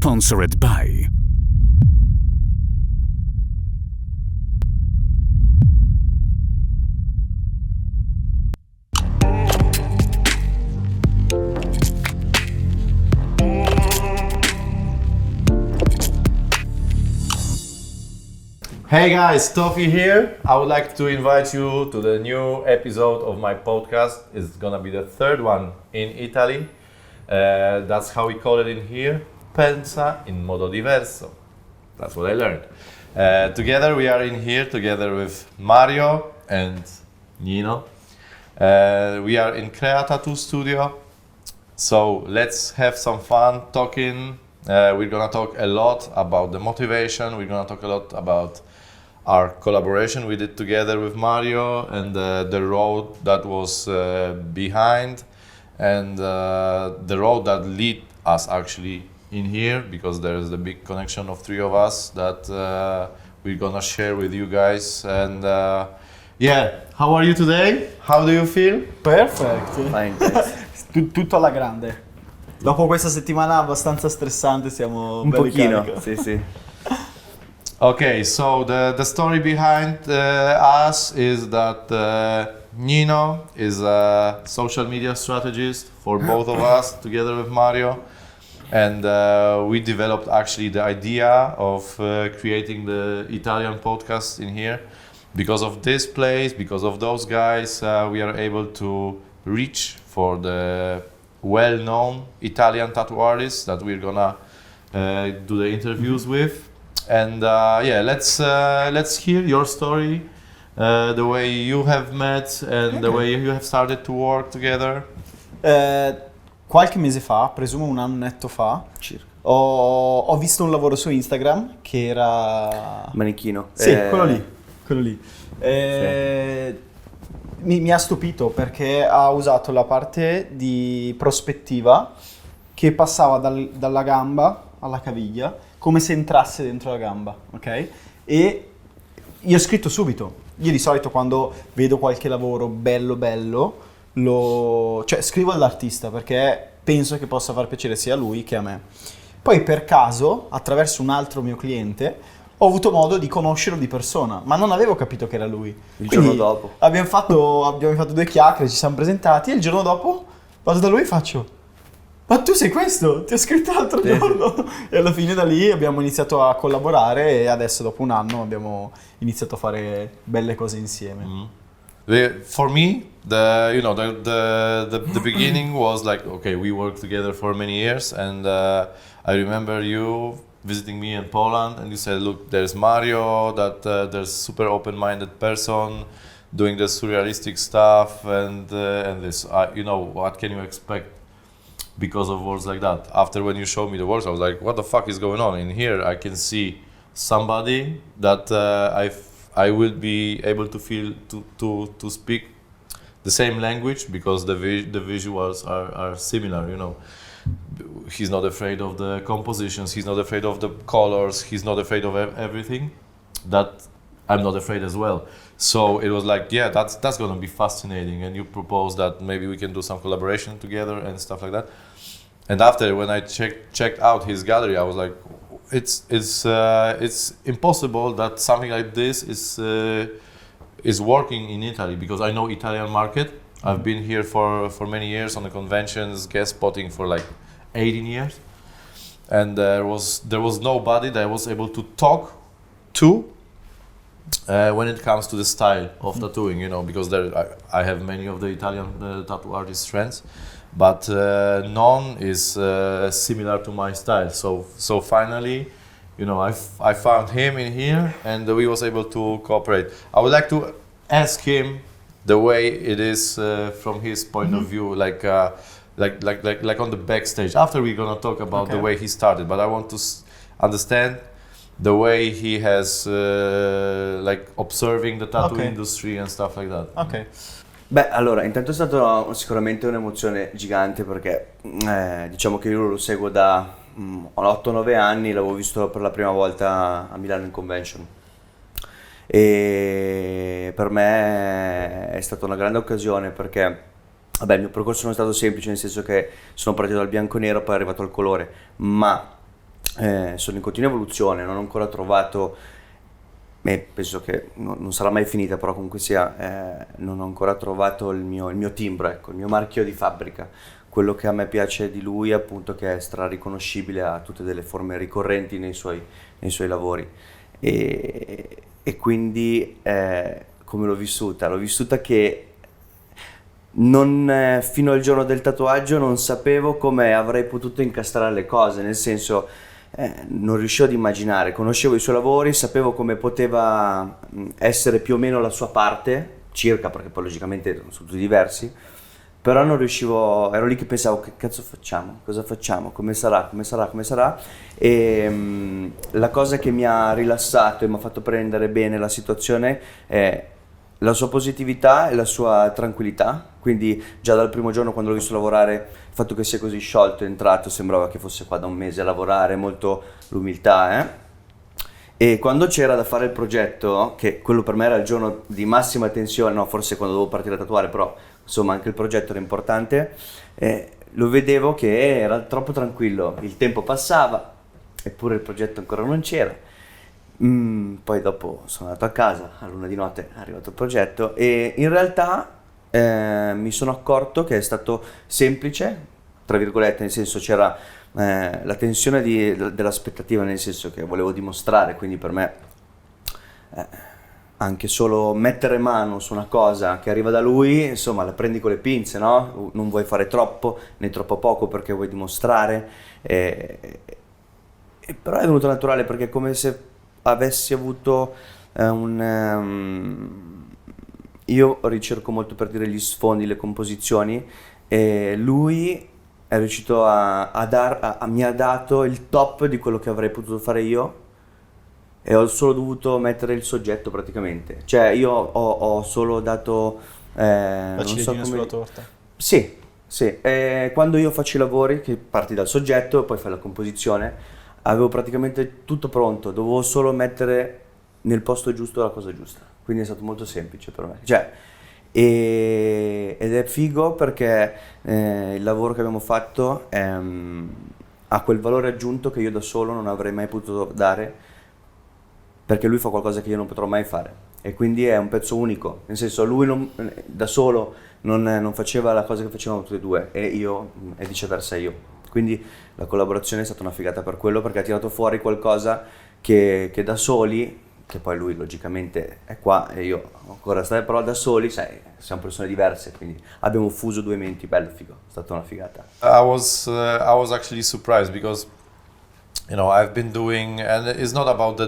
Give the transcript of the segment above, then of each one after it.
Sponsored by Hey guys, Tofi here. I would like to invite you to the new episode of my podcast. It's gonna be the third one in Italy. That's how we call it in here. Pensa in modo diverso. That's what I learned. Together we are in here together with Mario and Nino. We are in Crea Tattoo Studio. So let's have some fun talking. We're gonna talk a lot about the motivation. We're gonna talk a lot about our collaboration we did together with Mario and the road that was behind and the road that lead us actually in here, because there is the big connection of three of us that we're gonna share with you guys. And yeah, how are you today? How do you feel? Perfect. Fine, thanks. Tutto alla grande. Dopo questa settimana abbastanza stressante siamo Un belli pochino, carichi. sì, sì. Okay, so the story behind us is that Nino is a social media strategist for both of us together with Mario, and we developed actually the idea of creating the Italian podcast in here. Because of this place, because of those guys, we are able to reach for the well-known Italian tattoo artists that we're gonna do the interviews with. And yeah, let's hear your story, the way you have met and the way you have started to work together. Qualche mese fa, presumo un annetto fa, Circa. ho visto un lavoro su Instagram che era... Manichino. Sì, quello lì. Mi ha stupito perché ha usato la parte di prospettiva che passava dalla gamba alla caviglia come se entrasse dentro la gamba, ok? E io ho scritto subito. Io di solito quando vedo qualche lavoro bello, cioè scrivo all'artista perché penso che possa far piacere sia a lui che a me. Poi per caso, attraverso un altro mio cliente, ho avuto modo di conoscerlo di persona, ma non avevo capito che era lui. Giorno dopo. Abbiamo fatto due chiacchiere, ci siamo presentati e il giorno dopo vado da lui e faccio: ma tu sei questo? Ti ho scritto l'altro giorno. E alla fine da lì abbiamo iniziato a collaborare e adesso dopo un anno abbiamo iniziato a fare belle cose insieme. For me, the beginning was like, okay, we worked together for many years, and I remember you visiting me in Poland, and you said, look, there's Mario, that there's super open-minded person doing the surrealistic stuff, and this, what can you expect because of words like that? After when you showed me the words, I was like, what the fuck is going on? In here I can see somebody that I will be able to feel to speak the same language, because the visuals are similar, you know. He's not afraid of the compositions, he's not afraid of the colors, he's not afraid of everything that I'm not afraid as well. So it was like, yeah, that's gonna be fascinating. And you proposed that maybe we can do some collaboration together and stuff like that. And after, when I checked out his gallery, I was like, it's impossible that something like this is working in Italy, because I know Italian market. I've been here for many years on the conventions, guest spotting for like 18 years, and there was nobody that I was able to talk to when it comes to the style of tattooing, you know, because I have many of the Italian tattoo artist friends, but none is similar to my style. So finally, you know, I found him in here, and we was able to cooperate. I would like to ask him the way it is from his point of view, like on the backstage. After we're gonna talk about the way he started, but I want to understand the way he has like observing the tattoo industry and stuff like that. Ok. Beh, allora, intanto è stata sicuramente un'emozione gigante, perché diciamo che io lo seguo da 8-9 anni, l'avevo visto per la prima volta a Milano in convention. E per me è stata una grande occasione, perché vabbè, il mio percorso non è stato semplice, nel senso che sono partito dal bianco e nero, poi è arrivato al colore, ma sono in continua evoluzione, non ho ancora trovato, penso che non sarà mai finita, però comunque sia, non ho ancora trovato il mio timbro, ecco, il mio marchio di fabbrica. Quello che a me piace di lui è appunto che è riconoscibile a tutte delle forme ricorrenti nei suoi lavori. E quindi come l'ho vissuta? L'ho vissuta che fino al giorno del tatuaggio non sapevo come avrei potuto incastrare le cose, nel senso non riuscivo ad immaginare, conoscevo i suoi lavori, sapevo come poteva essere più o meno la sua parte, circa, perché poi logicamente sono tutti diversi, però non riuscivo, ero lì che pensavo che cazzo facciamo, cosa facciamo, come sarà, e la cosa che mi ha rilassato e mi ha fatto prendere bene la situazione è la sua positività e la sua tranquillità, quindi già dal primo giorno quando l'ho visto lavorare, il fatto che sia così sciolto, è entrato, sembrava che fosse qua da un mese a lavorare, molto l'umiltà, E quando c'era da fare il progetto, che quello per me era il giorno di massima tensione, no, forse quando dovevo partire a tatuare, però insomma anche il progetto era importante, lo vedevo che era troppo tranquillo, il tempo passava, eppure il progetto ancora non c'era. Poi dopo sono andato a casa, a luna di notte è arrivato il progetto e in realtà mi sono accorto che è stato semplice, tra virgolette, nel senso c'era la tensione dell'aspettativa, nel senso che volevo dimostrare, quindi per me anche solo mettere mano su una cosa che arriva da lui, insomma la prendi con le pinze, no? Non vuoi fare troppo né troppo poco perché vuoi dimostrare, però è venuto naturale perché è come se avessi avuto io ricerco molto per dire gli sfondi, le composizioni, e lui è riuscito mi ha dato il top di quello che avrei potuto fare io e ho solo dovuto mettere il soggetto praticamente, cioè io ho solo dato La non so ciliegina come. sulla torta. Sì, sì. Quando io faccio i lavori, che parti dal soggetto e poi fai la composizione, avevo praticamente tutto pronto, dovevo solo mettere nel posto giusto la cosa giusta, quindi è stato molto semplice per me. Cioè, ed è figo perché il lavoro che abbiamo fatto ha quel valore aggiunto che io da solo non avrei mai potuto dare, perché lui fa qualcosa che io non potrò mai fare. E quindi è un pezzo unico, nel senso lui da solo non faceva la cosa che facevamo tutti e due e io e viceversa io. Quindi la collaborazione è stata una figata per quello, perché ha tirato fuori qualcosa che da soli, che poi lui logicamente è qua e io ancora stare, però da soli, sai, siamo persone diverse, quindi abbiamo fuso due menti, bello, figo, è stata una figata. I was actually surprised because, you know, I've been doing, and it's not about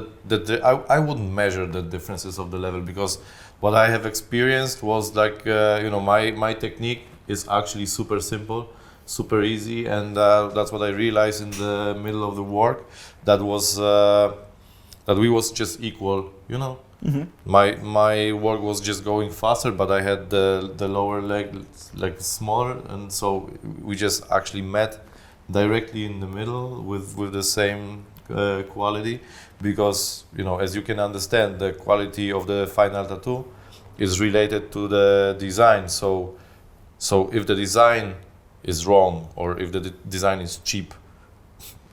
I wouldn't measure the differences of the level, because what I have experienced was like, you know, my technique is actually super simple, super easy, and that's what I realized in the middle of the work, that we was just equal, you know. Mm-hmm. My work was just going faster, but I had the lower leg like smaller, and so we just actually met directly in the middle with the same quality, because, you know, as you can understand, the quality of the final tattoo is related to the design. So if the design is wrong, or if the design is cheap,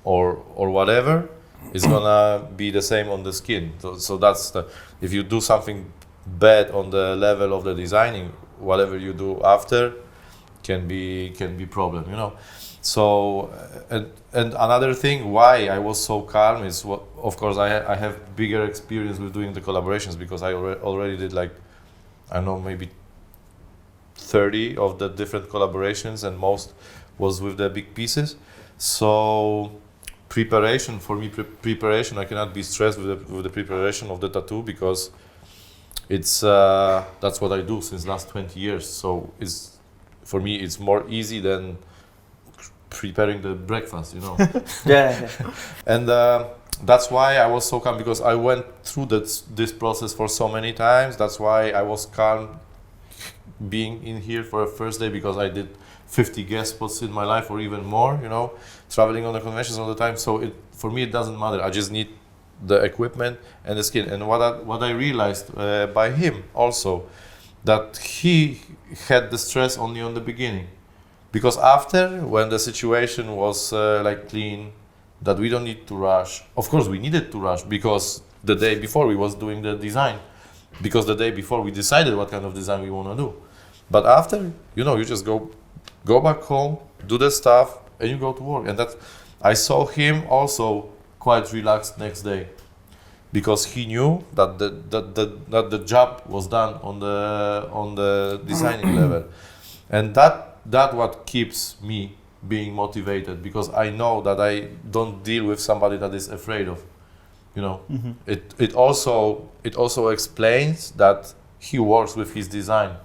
or whatever, it's gonna be the same on the skin. So that's if you do something bad on the level of the designing, whatever you do after can be problem, you know. So and another thing why I was so calm is of course I have bigger experience with doing the collaborations, because I already did, like, I don't know, maybe 30 of the different collaborations, and most was with the big pieces. So preparation for me, preparation, I cannot be stressed with the preparation of the tattoo, because it's that's what I do since last 20 years. So for me it's more easy than preparing the breakfast, you know. Yeah. And that's why I was so calm, because I went through this process for so many times. That's why I was calm being in here for a first day, because I did 50 guest spots in my life, or even more, you know, traveling on the conventions all the time. So for me it doesn't matter. I just need the equipment and the skin. And what I realized by him also, that he had the stress only on the beginning, because after, when the situation was like clean, that we don't need to rush. Of course, we needed to rush because the day before we was doing the design, because the day before we decided what kind of design we want to do. But after, you just go back home, do the stuff, and you go to work. And that I saw him also quite relaxed next day, because he knew that the job was done on the designing level, and that what keeps me being motivated, because I know that I don't deal with somebody that is afraid of, It also explains that he works with his design,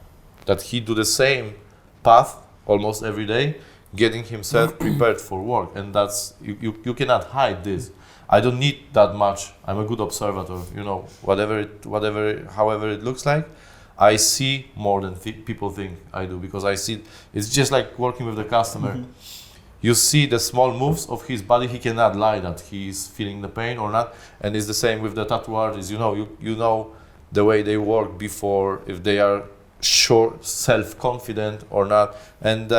that he do the same path almost every day, getting himself prepared for work, and that's you cannot hide this. I don't need that much. I'm a good observator, however it looks like. I see more than people think I do, because I see it's just like working with the customer. You see the small moves of his body. He cannot lie that he's feeling the pain or not. And it's the same with the tattoo artists. You know the way they work before, if they are sure, self-confident or not. And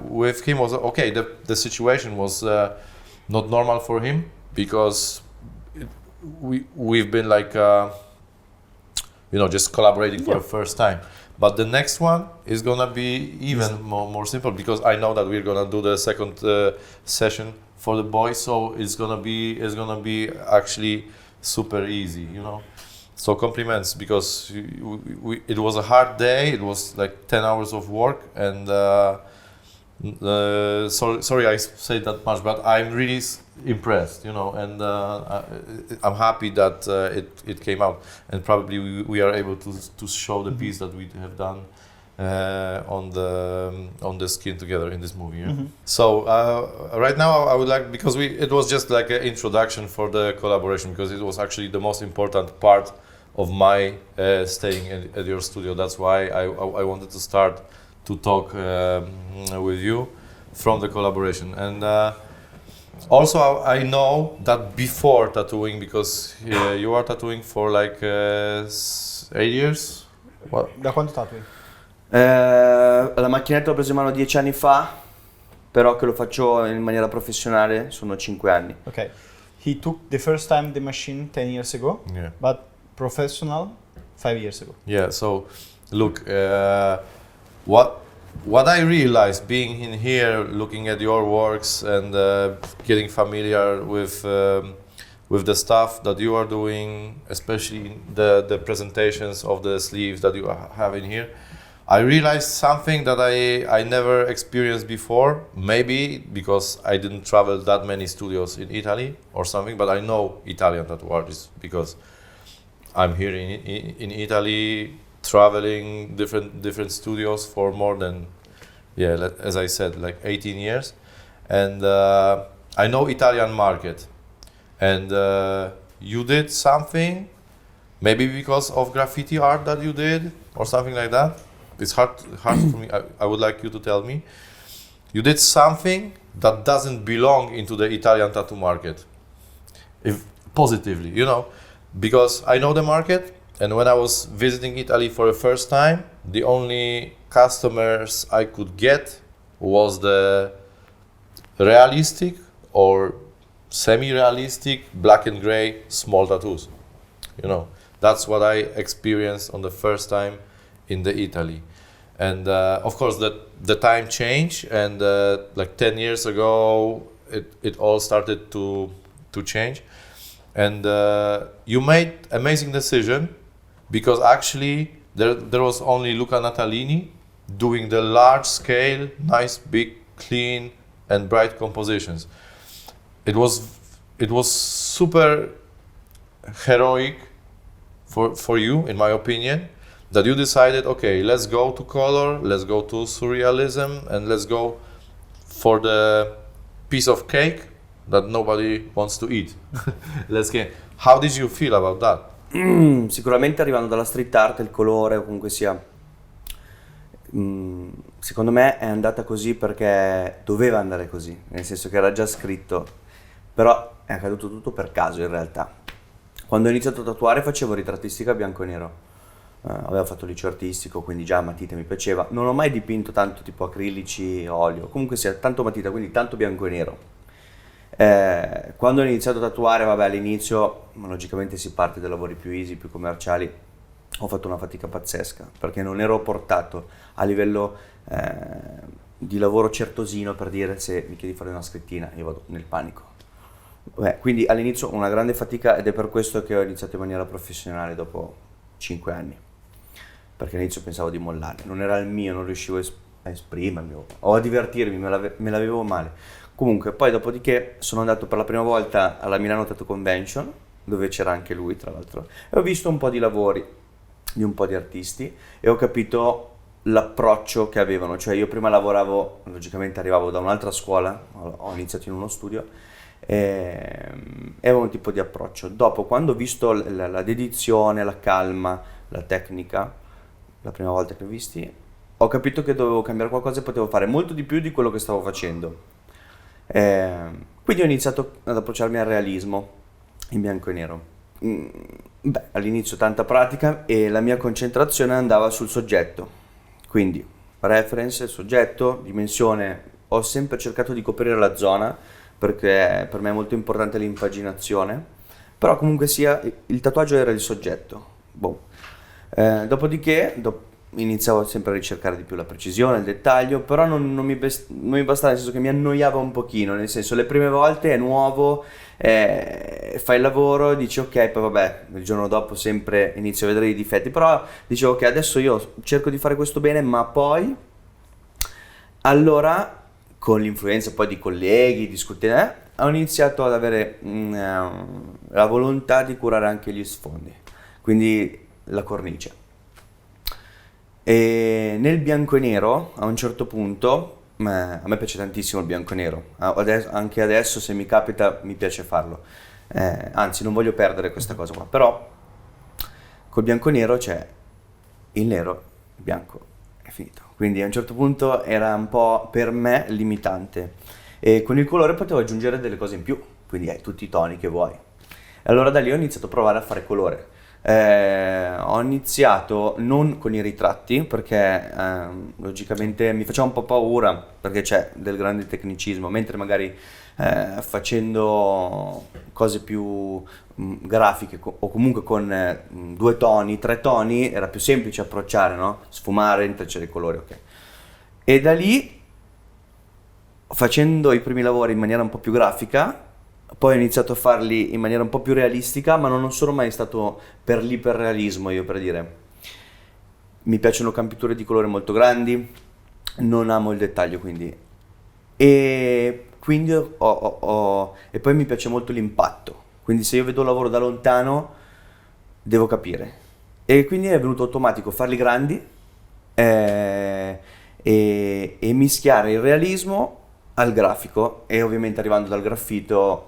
with him was okay. The situation was not normal for him, because we've been like just collaborating for the first time. But the next one is gonna be even more simple, because I know that we're gonna do the second session for the boys, so it's gonna be actually super easy, So compliments, because it was a hard day. It was like 10 hours of work, and sorry I say that much, but I'm really impressed, and I'm happy that it came out, and probably we are able to show the piece that we have done on the skin together in this movie. Yeah? So right now I would like, because it was just like an introduction for the collaboration, because it was actually the most important part of my staying at your studio. That's why I wanted to start to talk with you from the collaboration. And also I know that before tattooing, because you are tattooing for like 8 years. What? Da quanto tattui? La macchinetta l'ho presa in mano 10 anni fa, però che lo faccio in maniera professionale sono 5 anni. Okay. He took the first time the machine 10 years ago, Yeah. but professional 5 years ago. Yeah. So look, what I realized being in here, looking at your works, and getting familiar with the stuff that you are doing, especially the presentations of the sleeves that you have in here, I realized something that I never experienced before. Maybe because I didn't travel that many studios in Italy or something, but I know Italian tattoo artists because I'm here in Italy, traveling different studios for more than, as I said, like 18 years, and I know Italian market. And you did something, maybe because of graffiti art that you did or something like that. It's hard for me. I would like you to tell me. You did something that doesn't belong into the Italian tattoo market, if positively, because I know the market. And when I was visiting Italy for the first time, the only customers I could get was the realistic or semi-realistic black and gray small tattoos. That's what I experienced on the first time in the Italy. And of course the time changed, and like 10 years ago it all started to change. And you made amazing decision, because actually there was only Luca Natalini doing the large scale, nice, big, clean and bright compositions. It was super heroic for you, in my opinion, that you decided, okay, let's go to color, let's go to surrealism, and let's go for the piece of cake that nobody wants to eat. How did you feel about that? Sicuramente arrivando dalla street art, il colore, o comunque sia, secondo me è andata così perché doveva andare così, nel senso che era già scritto, però è accaduto tutto per caso in realtà. Quando ho iniziato a tatuare facevo ritrattistica bianco e nero, avevo fatto liceo artistico, quindi già matita mi piaceva, non ho mai dipinto tanto tipo acrilici, olio, comunque sia tanto matita, quindi tanto bianco e nero. Quando ho iniziato a tatuare, vabbè, all'inizio logicamente si parte dai lavori più easy, più commerciali. Ho fatto una fatica pazzesca perché non ero portato a livello di lavoro certosino, per dire, se mi chiedi di fare una scrittina io vado nel panico. Quindi all'inizio una grande fatica, ed è per questo che ho iniziato in maniera professionale dopo 5 anni, perché all'inizio pensavo di mollare, non era il mio, non riuscivo a esprimermi o a divertirmi, me l'avevo male. Comunque poi dopodiché sono andato per la prima volta alla Milano Tattoo Convention, dove c'era anche lui tra l'altro, e ho visto un po' di lavori di un po' di artisti e ho capito l'approccio che avevano. Cioè io prima lavoravo, logicamente arrivavo da un'altra scuola, ho iniziato in uno studio e avevo un tipo di approccio. Dopo, quando ho visto la dedizione, la calma, la tecnica, la prima volta che ho visti, ho capito che dovevo cambiare qualcosa e potevo fare molto di più di quello che stavo facendo. Quindi ho iniziato ad approcciarmi al realismo in bianco e nero. All'inizio tanta pratica e la mia concentrazione andava sul soggetto, quindi reference, soggetto, dimensione. Ho sempre cercato di coprire la zona perché per me è molto importante l'impaginazione, però comunque sia il tatuaggio era il soggetto. Dopodiché iniziavo sempre a ricercare di più la precisione, il dettaglio, però non mi bastava, nel senso che mi annoiava un pochino, nel senso le prime volte è nuovo, fai il lavoro, dici ok, poi vabbè, il giorno dopo sempre inizio a vedere i difetti, però dicevo ok, adesso io cerco di fare questo bene, ma poi allora con l'influenza poi di colleghi, discutendo, ho iniziato ad avere la volontà di curare anche gli sfondi, quindi la cornice. E nel bianco e nero, a un certo punto, a me piace tantissimo il bianco e nero, anche adesso se mi capita mi piace farlo, anzi non voglio perdere questa cosa qua, però col bianco e nero c'è il nero, il bianco, è finito. Quindi a un certo punto era un po' per me limitante e con il colore potevo aggiungere delle cose in più, quindi hai tutti i toni che vuoi. E allora da lì ho iniziato a provare a fare colore. Ho iniziato non con i ritratti perché logicamente mi faceva un po' paura perché c'è del grande tecnicismo, mentre magari facendo cose più grafiche o comunque con 2 toni, 3 toni era più semplice approcciare, no? Sfumare, intrecciare i colori, ok. E da lì, facendo i primi lavori in maniera un po' più grafica, poi ho iniziato a farli in maniera un po' più realistica, ma non sono mai stato per l'iperrealismo, io per dire. Mi piacciono campiture di colore molto grandi, non amo il dettaglio, quindi. E quindi e poi mi piace molto l'impatto. Quindi se io vedo un lavoro da lontano, devo capire. E quindi è venuto automatico farli grandi e mischiare il realismo al grafico e ovviamente arrivando dal graffito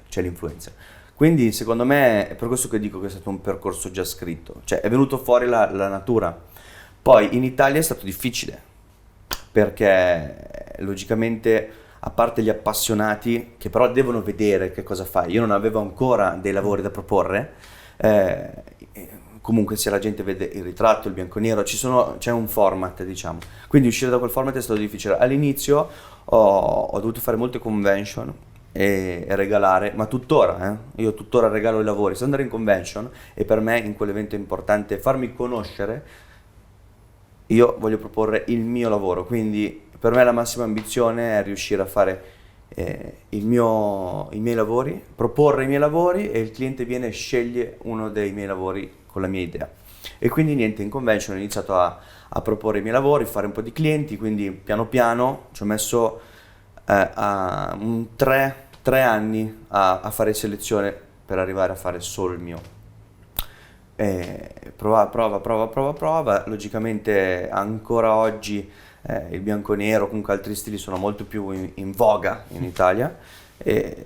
c'è l'influenza. Quindi secondo me è per questo che dico che è stato un percorso già scritto, cioè è venuto fuori la natura. Poi in Italia è stato difficile perché logicamente a parte gli appassionati che però devono vedere che cosa fai, io non avevo ancora dei lavori da proporre, comunque se la gente vede il ritratto, il bianco e nero, c'è un format, diciamo, quindi uscire da quel format è stato difficile. All'inizio ho dovuto fare molte convention e regalare, ma tuttora, io tuttora regalo i lavori, se andare in convention e per me in quell'evento è importante farmi conoscere, io voglio proporre il mio lavoro, quindi per me la massima ambizione è riuscire a fare i miei lavori, proporre i miei lavori e il cliente viene e sceglie uno dei miei lavori con la mia idea. E quindi niente, in convention ho iniziato a proporre i miei lavori, fare un po' di clienti, quindi piano piano ci ho messo 3 anni a fare selezione per arrivare a fare solo il mio. Prova, logicamente ancora oggi il bianco e nero, comunque altri stili sono molto più in voga in Italia e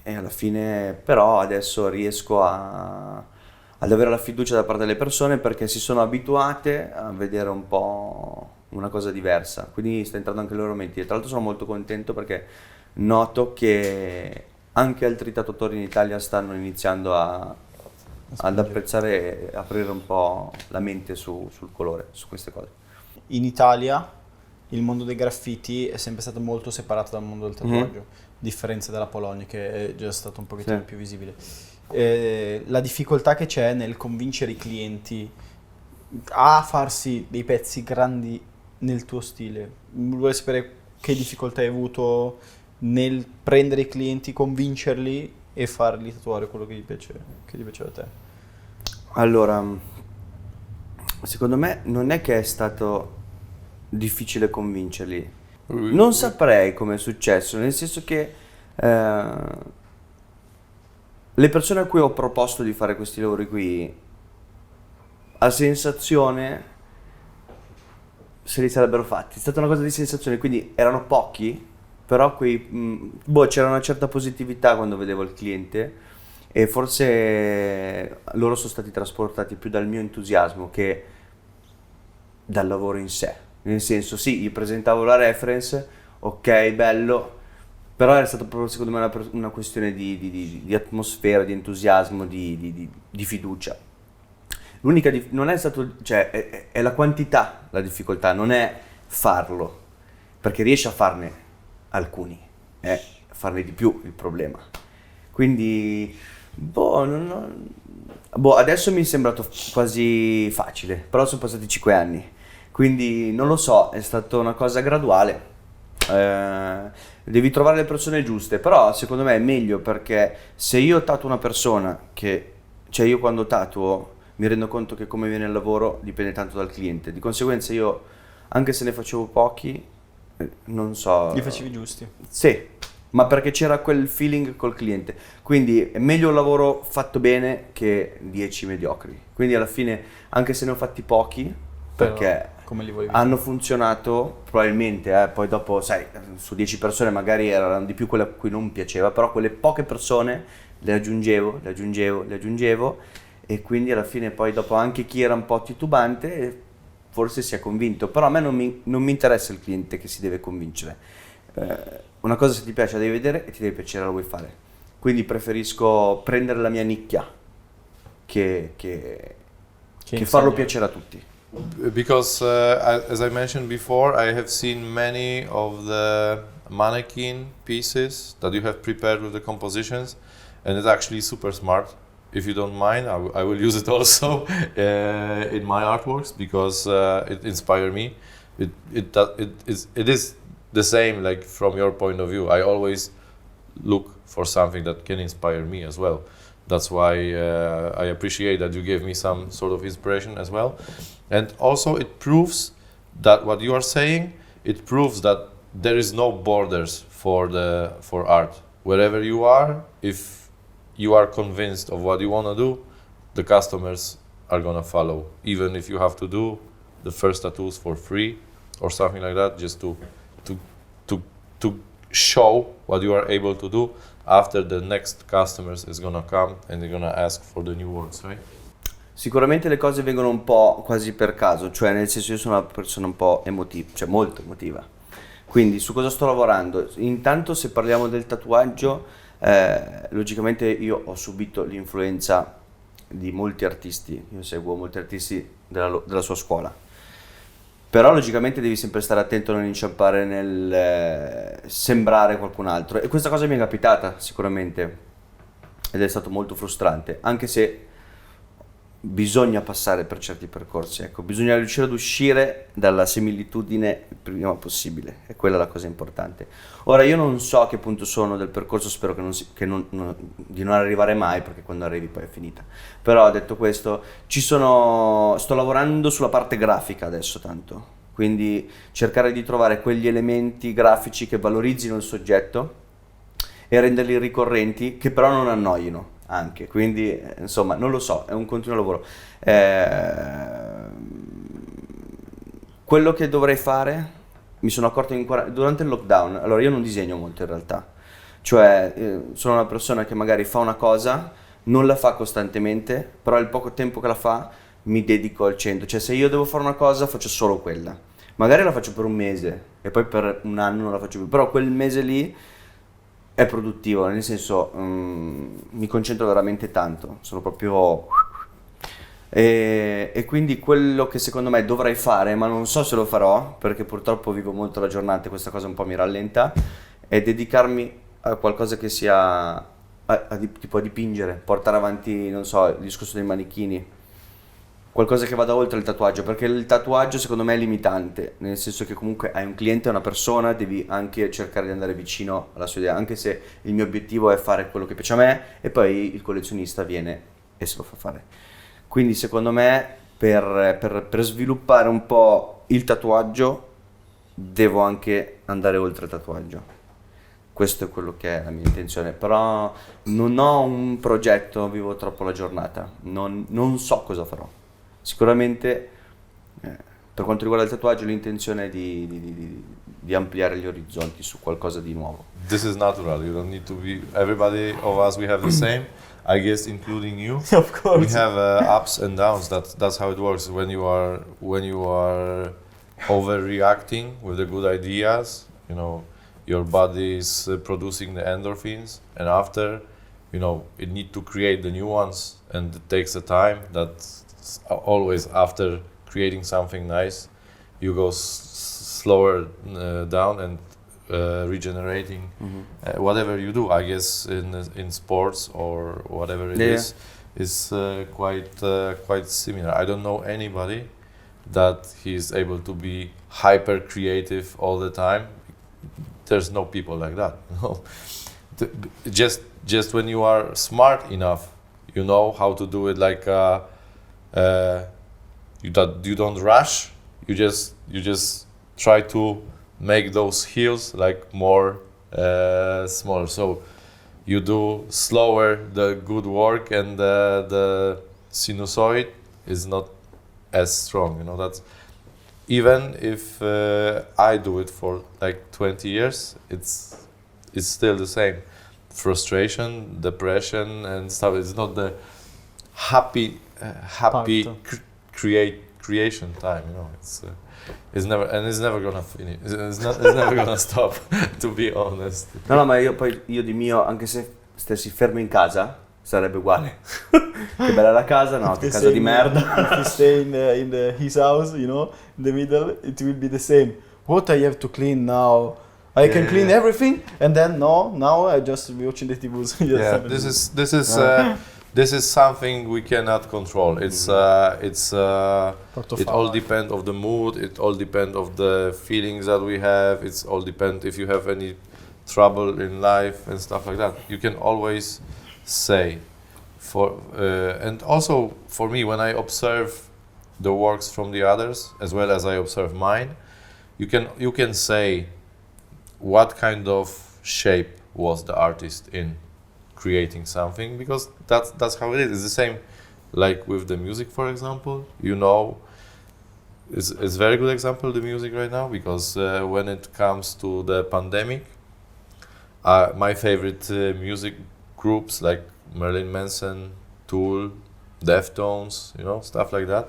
alla fine però adesso riesco ad avere la fiducia da parte delle persone perché si sono abituate a vedere un po' una cosa diversa, quindi sta entrando anche le loro menti. E tra l'altro sono molto contento perché noto che anche altri tatuatori in Italia stanno iniziando ad apprezzare e aprire un po' la mente sul colore, su queste cose. In Italia il mondo dei graffiti è sempre stato molto separato dal mondo del tatuaggio, differenza della Polonia che è già stato un pochettino Sì. più visibile. La difficoltà che c'è nel convincere i clienti a farsi dei pezzi grandi nel tuo stile. Vorrei sapere che difficoltà hai avuto nel prendere i clienti, convincerli e farli tatuare quello che gli piaceva a te. Allora, secondo me non è che è stato difficile convincerli. Non saprei come è successo, nel senso che le persone a cui ho proposto di fare questi lavori qui, a sensazione, se li sarebbero fatti. È stata una cosa di sensazione, quindi erano pochi, però c'era una certa positività quando vedevo il cliente e forse loro sono stati trasportati più dal mio entusiasmo che dal lavoro in sé. Nel senso, sì, gli presentavo la reference, ok, bello, però era stata proprio secondo me una questione di atmosfera, di entusiasmo, di fiducia. L'unica non è stato, cioè è la quantità la difficoltà, non è farlo, perché riesci a farne alcuni, è farne di più il problema. Quindi, adesso mi è sembrato quasi facile, però sono passati 5 anni, quindi non lo so, è stata una cosa graduale. Devi trovare le persone giuste, però secondo me è meglio, perché se io tatuo una persona cioè io quando tatuo mi rendo conto che come viene il lavoro dipende tanto dal cliente, di conseguenza io, anche se ne facevo pochi, non so... Li facevi giusti. Sì, ma perché c'era quel feeling col cliente, quindi è meglio un lavoro fatto bene che 10 mediocri, quindi alla fine, anche se ne ho fatti pochi, perché... Però, come li volevi hanno funzionato probabilmente, poi dopo, sai, su 10 persone magari erano di più quelle a cui non piaceva, però quelle poche persone le aggiungevo e quindi alla fine poi dopo anche chi era un po' titubante forse si è convinto, però a me non mi interessa il cliente che si deve convincere. Una cosa, se ti piace la devi vedere e ti deve piacere, la vuoi fare, quindi preferisco prendere la mia nicchia che farlo piacere a tutti. Because as I mentioned before, I have seen many of the mannequin pieces that you have prepared with the compositions, and it's actually super smart. If you don't mind, I will use it also in my artworks, because it inspired me. It is the same, like from your point of view. I always look for something that can inspire me as well. That's why I appreciate that you gave me some sort of inspiration as well. And also it proves that what you are saying, it proves that there is no borders for art. Wherever you are, if you are convinced of what you want to do, the customers are gonna follow. Even if you have to do the first tattoos for free or something like that, just to show what you are able to do, after the next customers is gonna come and they're gonna ask for the new works, right? Sicuramente le cose vengono un po' quasi per caso, cioè nel senso, io sono una persona un po' emotiva, cioè molto emotiva. Quindi su cosa sto lavorando? Intanto, se parliamo del tatuaggio, logicamente io ho subito l'influenza di molti artisti, io seguo molti artisti della sua scuola, però logicamente devi sempre stare attento a non inciampare nel sembrare qualcun altro, e questa cosa mi è capitata sicuramente ed è stato molto frustrante, anche se bisogna passare per certi percorsi, ecco, bisogna riuscire ad uscire dalla similitudine il prima possibile, e quella è la cosa importante. Ora, io non so a che punto sono del percorso, spero di non arrivare mai, perché quando arrivi poi è finita, però detto questo, sto lavorando sulla parte grafica adesso tanto, quindi cercare di trovare quegli elementi grafici che valorizzino il soggetto e renderli ricorrenti, che però non annoyino anche, quindi insomma non lo so, è un continuo lavoro. Quello che dovrei fare, mi sono accorto durante il lockdown. Allora, io non disegno molto in realtà, cioè sono una persona che magari fa una cosa, non la fa costantemente, però il poco tempo che la fa mi dedico al 100, cioè se io devo fare una cosa faccio solo quella, magari la faccio per un mese e poi per un anno non la faccio più, però quel mese lì è produttivo, nel senso mi concentro veramente tanto, sono proprio... E quindi quello che secondo me dovrei fare, ma non so se lo farò, perché purtroppo vivo molto la giornata e questa cosa un po' mi rallenta, è dedicarmi a qualcosa che sia tipo a dipingere, portare avanti, non so, il discorso dei manichini, qualcosa che vada oltre il tatuaggio, perché il tatuaggio secondo me è limitante, nel senso che comunque hai un cliente, una persona, devi anche cercare di andare vicino alla sua idea, anche se il mio obiettivo è fare quello che piace a me e poi il collezionista viene e se lo fa fare. Quindi secondo me per sviluppare un po' il tatuaggio devo anche andare oltre il tatuaggio. Questo è quello che è la mia intenzione, però non ho un progetto, vivo troppo la giornata, non so cosa farò. Sicuramente per quanto riguarda il tatuaggio l'intenzione è di ampliare gli orizzonti su qualcosa di nuovo. This is natural. You don't need to be. Everybody of us, we have the same. I guess, including you. Of course. We have ups and downs. That's how it works. When you are overreacting with the good ideas, you know, your body is producing the endorphins, and after, you know, it need to create the new ones, and it takes a time. That's always after creating something nice, you go slower down and regenerating. Whatever you do, I guess in sports or whatever it Yeah. is quite similar. I don't know anybody that he's able to be hyper creative all the time. There's no people like that. No, just when you are smart enough, you know how to do it. Like you don't rush. You just try to make those heels like more smaller. So you do slower the good work, and the sinusoid is not as strong. You know, that's even if I do it for like 20 years, it's still the same. Frustration, depression, and stuff. It's not the happy Part. creation time. You know, it's never gonna finish. It's never gonna stop. To be honest. No, ma io di mio, anche se stessi fermo in casa, sarebbe uguale. Che bella la casa, no, che casa di merda. If you stay in his house, you know, in the middle, it will be the same. What I have to clean now? I can clean everything, and then now I just watching the TV. Yeah, this is something we cannot control. It all depends of the mood. It all depends of the feelings that we have. It's all depend if you have any trouble in life and stuff like that. You can always say, and also for me, when I observe the works from the others as well as I observe mine, you can say what kind of shape was the artist in creating something, because that's how it is. It's the same like with the music, for example. You know, it's a very good example, the music right now, because when it comes to the pandemic, my favorite music groups like Marilyn Manson, Tool, Deftones, you know, stuff like that,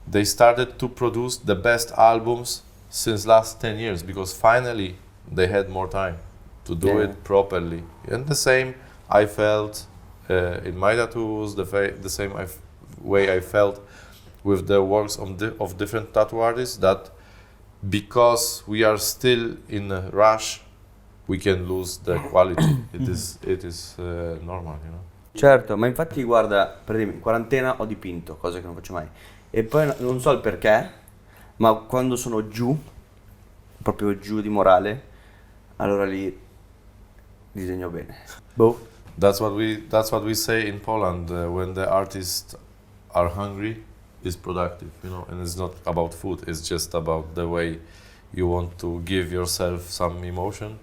they started to produce the best albums since last 10 years, because finally they had more time to do it properly. And the same I felt in my tattoos, the same way I felt with the works of different tattoo artists, that because we are still in a rush, we can lose the quality. It is normal, you know. Certo, ma infatti guarda, per esempio, in quarantena ho dipinto, cosa che non faccio mai. E poi non so il perché, ma quando sono giù, proprio giù di morale, allora lì disegno bene. Boh. That's what we say in Poland. When the artists are hungry, is productive, you know. And it's not about food. It's just about the way you want to give yourself some emotion.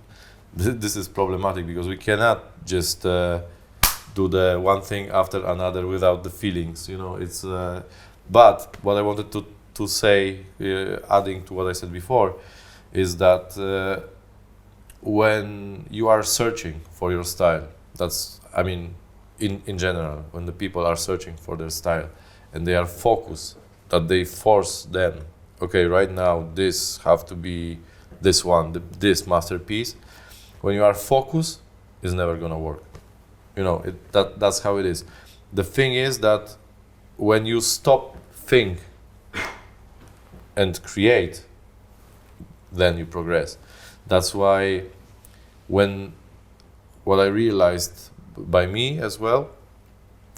This is problematic because we cannot just do the one thing after another without the feelings, you know. It's but what I wanted to say, adding to what I said before, is that when you are searching for your style, that's, I mean, in general, when the people are searching for their style and they are focused, that they force them, okay, right now this have to be this one, this masterpiece. When you are focused, it's never gonna work. You know, that's how it is. The thing is that when you stop think and create, then you progress. That's why what I realized by me as well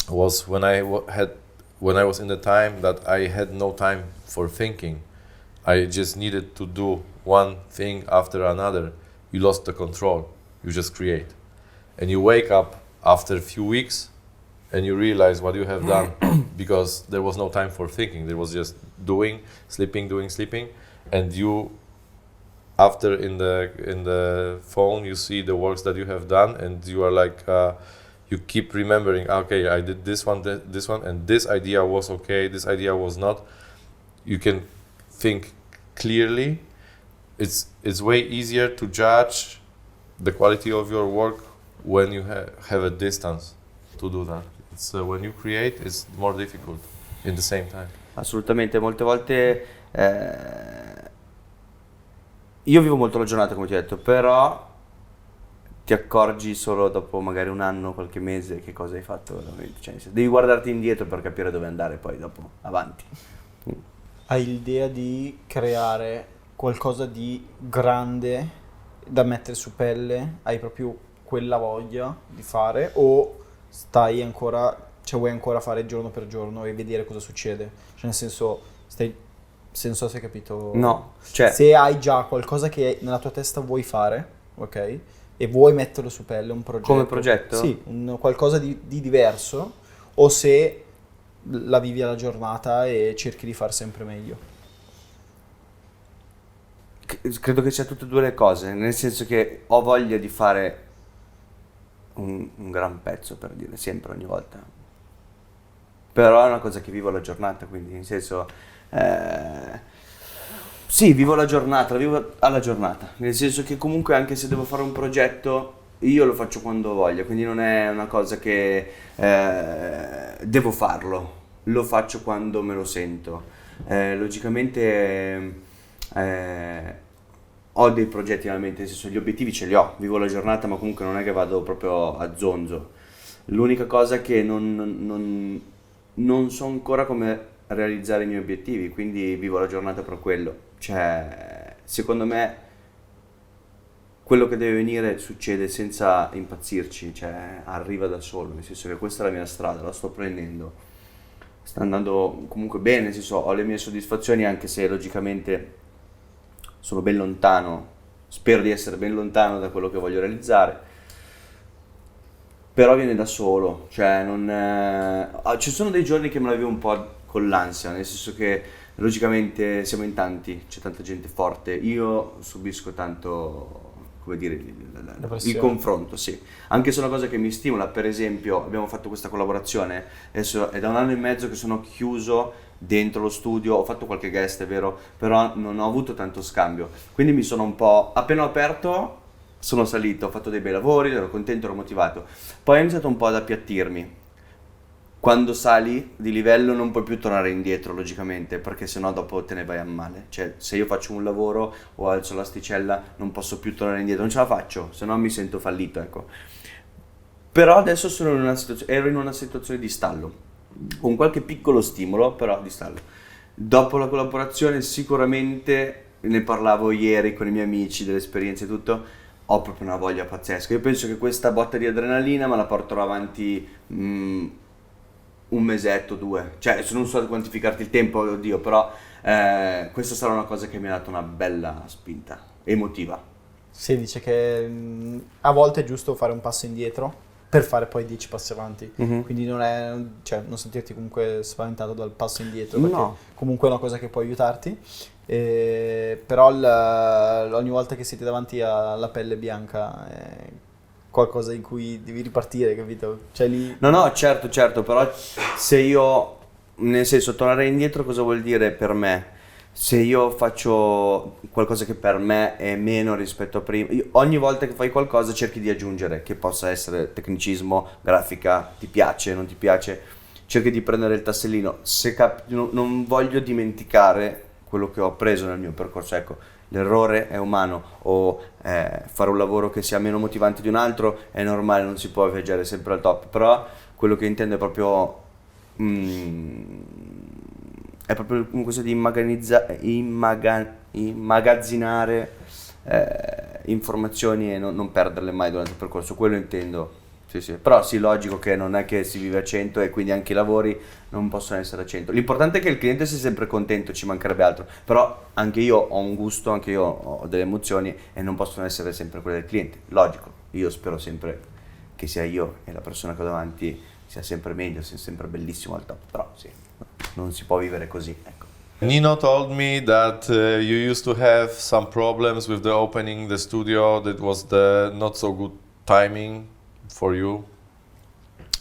was when I was in the time that I had no time for thinking, I just needed to do one thing after another. You lost the control. You just create, and you wake up after a few weeks, and you realize what you have done because there was no time for thinking. There was just doing, sleeping, and you, after in the phone, you see the works that you have done, and you are like, you keep remembering. Okay, I did this one, and this idea was okay. This idea was not. You can think clearly. It's way easier to judge the quality of your work when you have a distance to do that. It's when you create, it's more difficult in the same time. Assolutamente, molte volte io vivo molto la giornata, come ti ho detto, però ti accorgi solo dopo magari un anno, qualche mese, che cosa hai fatto veramente. Cioè, devi guardarti indietro per capire dove andare poi dopo, avanti. Hai l'idea di creare qualcosa di grande da mettere su pelle? Hai proprio quella voglia di fare, o stai ancora, cioè vuoi ancora fare giorno per giorno e vedere cosa succede? Cioè nel senso, se non so se hai capito. No, cioè, Se hai già qualcosa che nella tua testa vuoi fare, ok? E vuoi metterlo su pelle, un progetto. Come progetto? Sì, qualcosa di diverso, o se la vivi alla giornata e cerchi di far sempre meglio. credo che sia tutte e due le cose, nel senso che ho voglia di fare un gran pezzo, per dire, sempre, ogni volta. Però è una cosa che vivo la giornata, quindi nel senso, sì, vivo la giornata, la vivo alla giornata, nel senso che comunque anche se devo fare un progetto, io lo faccio quando voglio, quindi non è una cosa che devo farlo, lo faccio quando me lo sento. Logicamente ho dei progetti nella mente, nel senso, gli obiettivi ce li ho, vivo la giornata, ma comunque non è che vado proprio a zonzo. L'unica cosa è che non so ancora come realizzare i miei obiettivi, quindi vivo la giornata per quello. Cioè, secondo me quello che deve venire succede senza impazzirci, cioè arriva da solo, nel senso che questa è la mia strada, la sto prendendo, sta andando comunque bene, nel senso, ho le mie soddisfazioni, anche se logicamente sono ben lontano, spero di essere ben lontano da quello che voglio realizzare, però viene da solo, cioè ci sono dei giorni che me la vivo un po' con l'ansia, nel senso che logicamente siamo in tanti, c'è tanta gente forte, io subisco tanto, come dire, il confronto, sì, anche se è una cosa che mi stimola. Per esempio, abbiamo fatto questa collaborazione, adesso è da 1 anno e mezzo che sono chiuso dentro lo studio, ho fatto qualche guest, è vero, però non ho avuto tanto scambio, quindi mi sono un po', appena ho aperto sono salito, ho fatto dei bei lavori, ero contento, ero motivato, poi ho iniziato un po' ad appiattirmi. Quando sali di livello non puoi più tornare indietro, logicamente, perché sennò dopo te ne vai a male. Cioè, se io faccio un lavoro o alzo l'asticella non posso più tornare indietro, non ce la faccio, sennò mi sento fallito, ecco. Però adesso ero in una situazione di stallo, con qualche piccolo stimolo, però di stallo. Dopo la collaborazione sicuramente, ne parlavo ieri con i miei amici, delle esperienze e tutto, ho proprio una voglia pazzesca. Io penso che questa botta di adrenalina me la porterò avanti un mesetto, 2, cioè non so quantificarti il tempo, oddio, però questa sarà una cosa che mi ha dato una bella spinta emotiva. Si dice che a volte è giusto fare un passo indietro per fare poi 10 passi avanti, quindi non sentirti comunque spaventato dal passo indietro, perché No. comunque è una cosa che può aiutarti, però ogni volta che siete davanti alla pelle bianca è qualcosa in cui devi ripartire, capito? Cioè lì. No, certo, però se io, nel senso, tornare indietro cosa vuol dire per me? Se io faccio qualcosa che per me è meno rispetto a prima, ogni volta che fai qualcosa cerchi di aggiungere, che possa essere tecnicismo, grafica, ti piace, non ti piace, cerchi di prendere il tassellino. Non voglio dimenticare quello che ho appreso nel mio percorso, ecco. L'errore è umano, o fare un lavoro che sia meno motivante di un altro è normale, non si può viaggiare sempre al top, però quello che intendo è proprio è proprio un questo di immagazzinare informazioni e non perderle mai durante il percorso, quello intendo. Sì, sì. Però sì, logico che non è che si vive a 100 e quindi anche i lavori non possono essere a 100. L'importante è che il cliente sia sempre contento, ci mancherebbe altro. Però anche io ho un gusto, anche io ho delle emozioni e non possono essere sempre quelle del cliente. Logico, io spero sempre che sia io e la persona che ho davanti sia sempre meglio, sia sempre bellissimo al top. Però sì, non si può vivere così, ecco. Nino told me that you used to have some problems with the opening the studio. That was the not so good timing for you.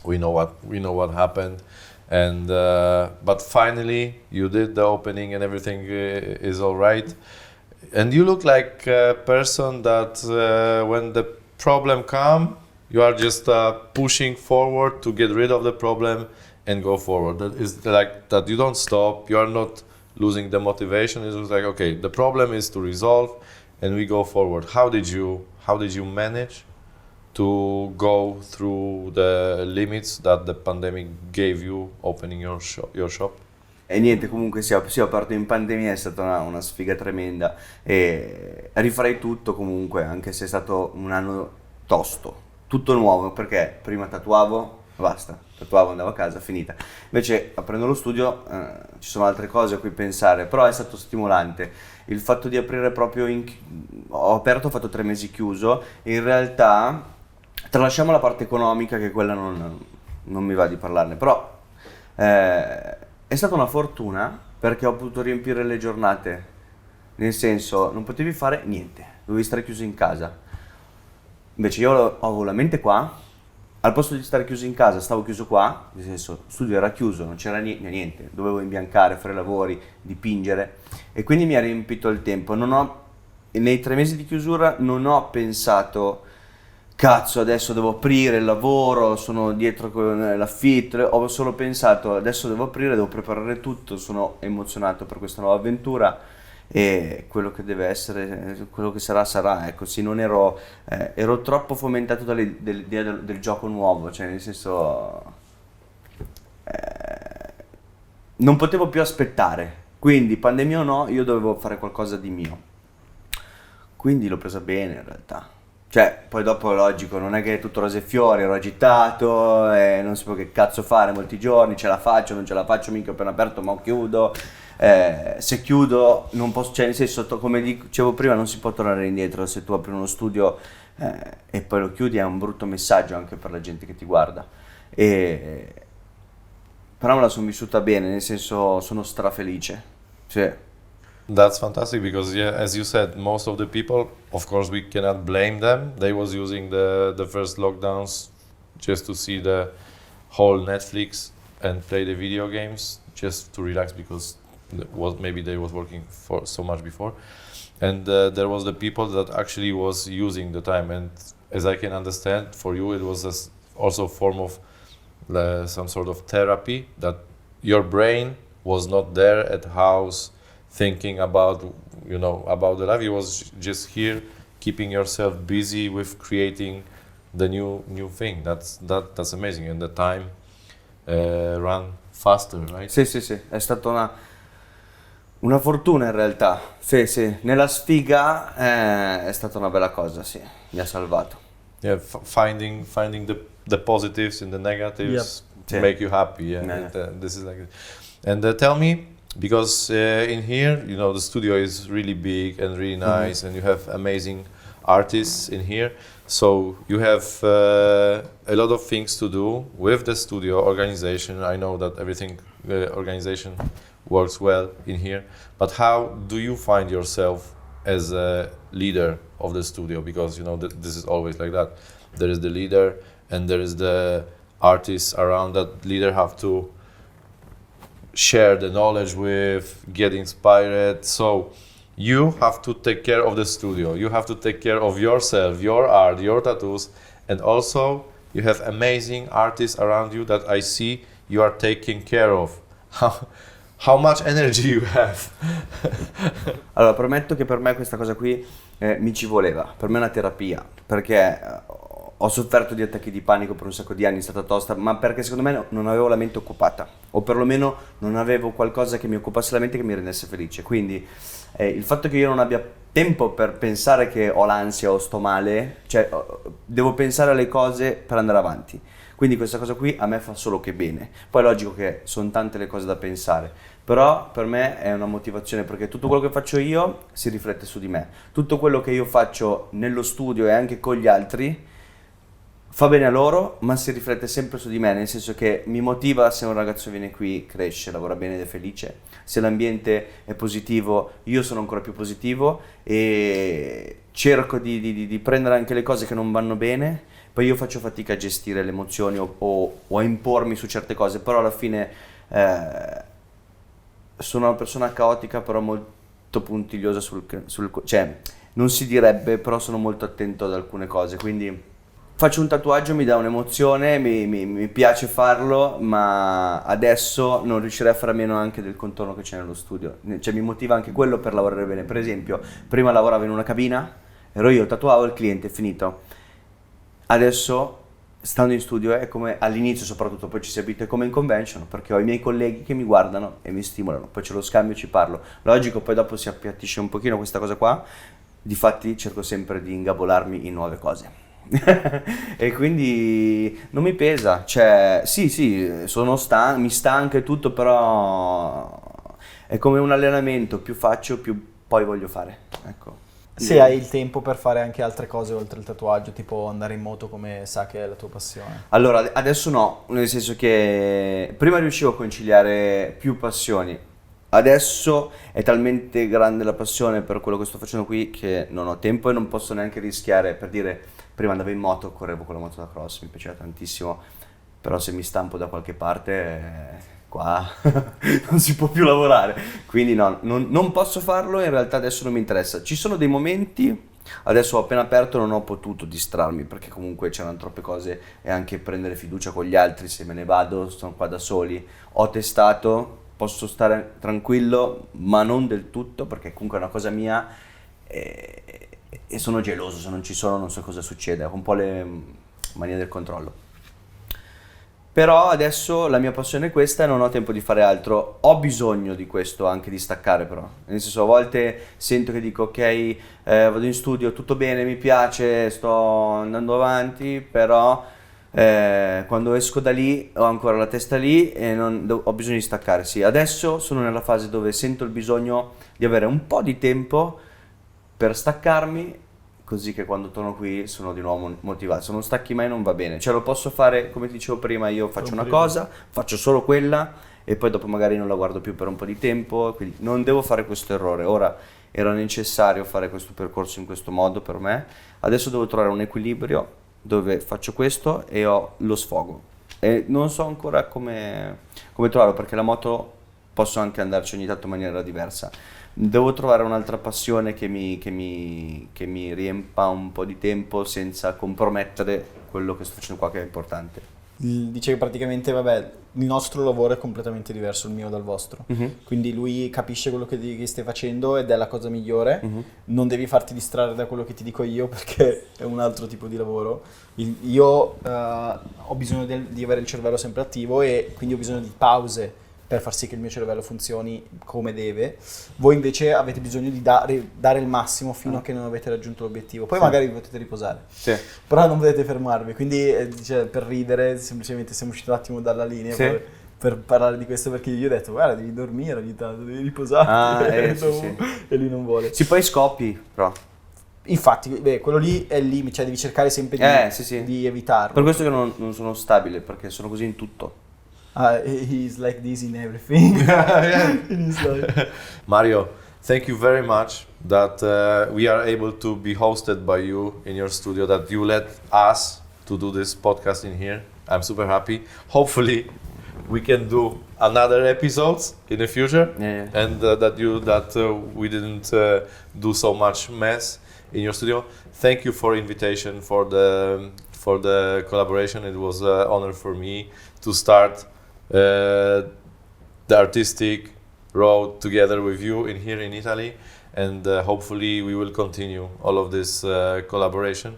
We know what happened, and but finally you did the opening and everything is all right. And you look like a person that when the problem come, you are just pushing forward to get rid of the problem and go forward. That is like that you don't stop. You are not losing the motivation. It's just like, okay, the problem is to resolve and we go forward. How did you manage to go through the limits that the pandemic gave you opening your shop? E niente, comunque sì, ho aperto in pandemia, è stata una sfiga tremenda e rifarei tutto comunque, anche se è stato un anno tosto, tutto nuovo, perché prima tatuavo, basta, tatuavo, andavo a casa, finita. Invece aprendo lo studio ci sono altre cose a cui pensare, però è stato stimolante. Il fatto di aprire proprio, ho aperto, ho fatto 3 mesi chiuso, in realtà, tralasciamo la parte economica che quella non mi va di parlarne, però è stata una fortuna perché ho potuto riempire le giornate, nel senso non potevi fare niente, dovevi stare chiuso in casa. Invece io avevo la mente qua, al posto di stare chiuso in casa stavo chiuso qua, nel senso lo studio era chiuso, non c'era niente, dovevo imbiancare, fare lavori, dipingere e quindi mi ha riempito il tempo. Nei 3 mesi di chiusura non ho pensato cazzo adesso devo aprire il lavoro, sono dietro con l'affitto, ho solo pensato adesso devo aprire, devo preparare tutto, sono emozionato per questa nuova avventura e quello che deve essere, quello che sarà, ecco, sì, non ero troppo fomentato dall'idea del gioco nuovo, cioè nel senso non potevo più aspettare, quindi pandemia o no, io dovevo fare qualcosa di mio, quindi l'ho presa bene in realtà. Cioè, poi dopo logico, non è che è tutto rose e fiori, ero agitato, non sapevo che cazzo fare molti giorni, ce la faccio, non ce la faccio, minchia ho appena aperto ma chiudo, se chiudo non posso, cioè nel senso, come dicevo prima, non si può tornare indietro, se tu apri uno studio e poi lo chiudi è un brutto messaggio anche per la gente che ti guarda, però me la sono vissuta bene, nel senso sono strafelice, sì. That's fantastic because, yeah, as you said, most of the people, of course, we cannot blame them. They was using the first lockdowns just to see the whole Netflix and play the video games just to relax because maybe they was working for so much before, and there was the people that actually was using the time. And as I can understand, for you it was also a form of some sort of therapy that your brain was not there at house thinking about about the life. You was just here keeping yourself busy with creating the new thing. That's amazing, and the time run faster, right? Sì, è stata una fortuna in realtà. Sì, nella sfiga è stata una bella cosa, sì, mi ha salvato. Yeah, finding the positives in the negatives make you happy. Yeah, this is like it. And tell me, because in here, the studio is really big and really nice, and you have amazing artists in here. So you have a lot of things to do with the studio organization. I know that everything organization works well in here. But how do you find yourself as a leader of the studio? Because this is always like that. There is the leader, and there is the artists around that leader have to share the knowledge with, get inspired. So you have to take care of the studio. You have to take care of yourself, your art, your tattoos, and also you have amazing artists around you that I see you are taking care of. How much energy you have? Allora, prometto che per me questa cosa qui mi ci voleva. Per me è una terapia, perché ho sofferto di attacchi di panico per un sacco di anni, è stata tosta, ma perché secondo me non avevo la mente occupata, o perlomeno non avevo qualcosa che mi occupasse la mente, che mi rendesse felice. Quindi il fatto che io non abbia tempo per pensare che ho l'ansia o sto male, cioè devo pensare alle cose per andare avanti. Quindi questa cosa qui a me fa solo che bene. Poi è logico che sono tante le cose da pensare, però per me è una motivazione, perché tutto quello che faccio io si riflette su di me. Tutto quello che io faccio nello studio e anche con gli altri fa bene a loro, ma si riflette sempre su di me, nel senso che mi motiva se un ragazzo viene qui, cresce, lavora bene ed è felice. Se l'ambiente è positivo, io sono ancora più positivo e cerco di prendere anche le cose che non vanno bene. Poi io faccio fatica a gestire le emozioni o a impormi su certe cose, però alla fine sono una persona caotica, però molto puntigliosa cioè non si direbbe, però sono molto attento ad alcune cose, quindi faccio un tatuaggio, mi dà un'emozione, mi piace farlo, ma adesso non riuscirei a fare a meno anche del contorno che c'è nello studio, cioè mi motiva anche quello per lavorare bene. Per esempio, prima lavoravo in una cabina, ero io, tatuavo il cliente, finito. Adesso, stando in studio, è come all'inizio soprattutto, poi ci si abitua, è come in convention, perché ho i miei colleghi che mi guardano e mi stimolano, poi c'è lo scambio e ci parlo. Logico, poi dopo si appiattisce un pochino questa cosa qua, difatti cerco sempre di ingabolarmi in nuove cose. E quindi non mi pesa, cioè sì, sono mi stanca e tutto, però è come un allenamento, più faccio più poi voglio fare, ecco. Se hai il tempo per fare anche altre cose oltre il tatuaggio, tipo andare in moto, come sa che è la tua passione. Allora, adesso no, nel senso che prima riuscivo a conciliare più passioni. Adesso è talmente grande la passione per quello che sto facendo qui che non ho tempo e non posso neanche rischiare. Per dire, prima andavo in moto, correvo con la moto da cross, mi piaceva tantissimo, però se mi stampo da qualche parte qua non si può più lavorare, quindi no, non posso farlo, in realtà adesso non mi interessa. Ci sono dei momenti, adesso ho appena aperto, non ho potuto distrarmi perché comunque c'erano troppe cose e anche prendere fiducia con gli altri, se me ne vado, sono qua da soli, ho testato, posso stare tranquillo, ma non del tutto perché comunque è una cosa mia e sono geloso, se non ci sono non so cosa succede, ho un po' le manie del controllo. Però adesso la mia passione è questa e non ho tempo di fare altro. Ho bisogno di questo, anche di staccare però. Nel senso, a volte sento che dico ok, vado in studio, tutto bene, mi piace, sto andando avanti, però quando esco da lì ho ancora la testa lì e ho bisogno di staccare. Sì, adesso sono nella fase dove sento il bisogno di avere un po' di tempo per staccarmi, così che quando torno qui sono di nuovo motivato. Se non stacchi mai non va bene, cioè lo posso fare come ti dicevo prima, io faccio una cosa, faccio solo quella e poi dopo magari non la guardo più per un po' di tempo, quindi non devo fare questo errore. Ora era necessario fare questo percorso in questo modo per me, adesso devo trovare un equilibrio dove faccio questo e ho lo sfogo e non so ancora come trovarlo, perché la moto posso anche andarci ogni tanto in maniera diversa. Devo trovare un'altra passione che mi riempa un po' di tempo senza compromettere quello che sto facendo qua, che è importante. Dice che praticamente, vabbè, il nostro lavoro è completamente diverso, il mio dal vostro. Quindi lui capisce quello che stai facendo ed è la cosa migliore. Non devi farti distrarre da quello che ti dico io perché è un altro tipo di lavoro. Io ho bisogno di avere il cervello sempre attivo e quindi ho bisogno di pause per far sì che il mio cervello funzioni come deve. Voi invece avete bisogno di dare il massimo fino a che non avete raggiunto l'obiettivo. Poi magari vi potete riposare, però non potete fermarvi. Quindi per ridere, semplicemente siamo usciti un attimo dalla linea per parlare di questo, perché io ho detto guarda, devi dormire ogni tanto, devi riposarti. E lui non vuole. Poi scoppi però. Infatti, quello lì è il limite, cioè devi cercare sempre di evitarlo. Per questo che non sono stabile, perché sono così in tutto. He's like this in everything. Mario, thank you very much that we are able to be hosted by you in your studio, that you let us to do this podcast in here. I'm super happy. Hopefully we can do another episodes in the future, and that we didn't do so much mess in your studio. Thank you for invitation, for the collaboration. It was an honor for me to start the artistic road together with you here in Italy, and hopefully we will continue all of this collaboration.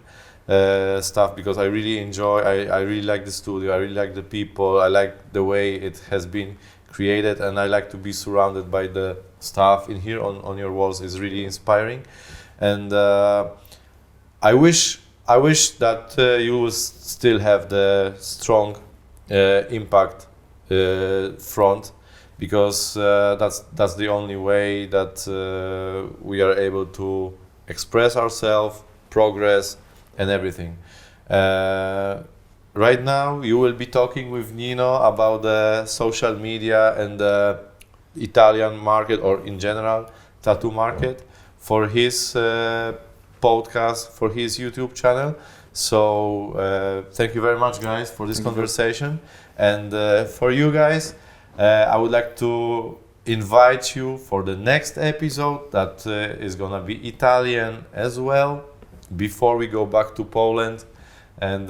stuff because I really enjoy. I really like the studio. I really like the people. I like the way it has been created, and I like to be surrounded by the stuff in here on your walls. Is really inspiring, and I wish that you will still have the strong impact front, because that's the only way that we are able to express ourselves, progress, and everything. Right now, you will be talking with Nino about the social media and the Italian market, or in general, tattoo market, for his podcast, for his YouTube channel. So thank you very much, guys, for this conversation. And for you guys, I would like to invite you for the next episode that is gonna be Italian as well, before we go back to Poland and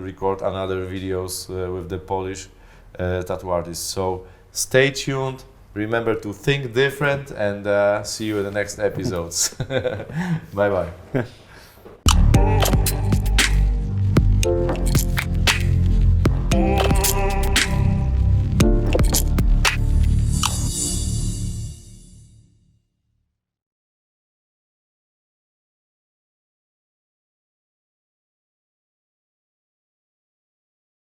record another videos with the Polish tattoo artists. So stay tuned, remember to think different, and see you in the next episodes. Bye bye.